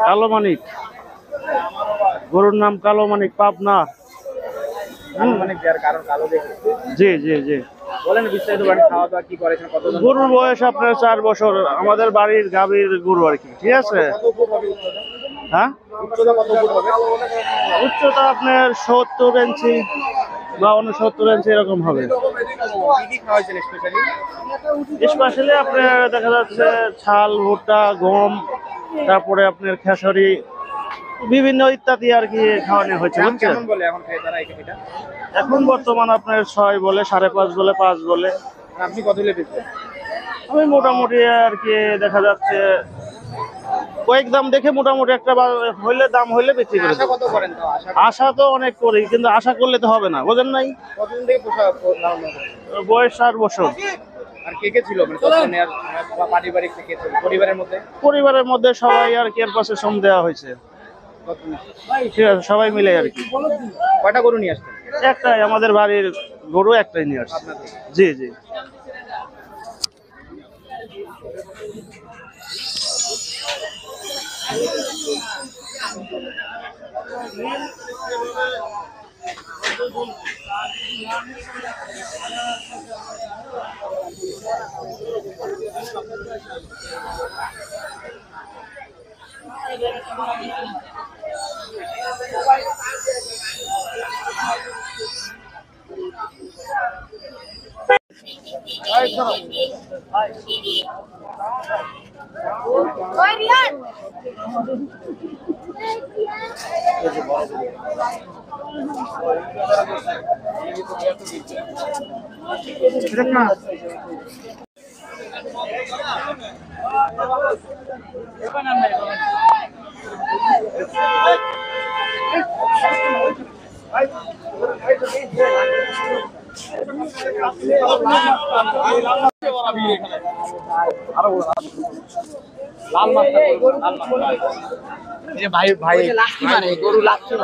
কালো মানিক, গরুর নাম কালো মানিক, পাবনা। জি জি জি। গরুর বয়স আপনার 4 বছর, আমাদের বাড়ির গাভীর গরু আর কি, ঠিক আছে। হ্যাঁ, উচ্চতা আপনার 70 ইঞ্চি বা 69 ইঞ্চি এরকম হবে। স্পেশালি আপনার দেখা যাচ্ছে ছাল, ভুট্টা, গম, তারপরে আপনার খেসারি, বিভিন্ন ইত্যাদি আর কি খাওয়ানো হয়েছে, বুঝছেন। এখন বর্তমান আপনার 6 বলে, 5.5 বলে, 5 বলে। আপনি কত হলে বেচবেন? আমি মোটামুটি আর কি দেখা যাচ্ছে কয়েক দাম দেখে মোটামুটি একটা হইলে দাম হইলে বিক্রি করে। আশা কত করেন তাও? আশা তো অনেক করি, কিন্তু আশা করলে তো হবে না, বুঝেন নাই। কতদিন থেকে বয়স 4 বছর। আর কে কে ছিল মানে তখন নেয়ার পারিবারিক থেকে ছিল পরিবারের মধ্যে সবাই আর কি এর পাশে শ্রম দেওয়া হয়েছে, ঠিক আছে, সবাই মিলে আর কি। কয়টা গরু নিয়ে আসছেন? একটাই, আমাদের বাড়ির গরু একটাই নিয়ে আসছে। জি জি। ভাই ভাই গরু লাগছে।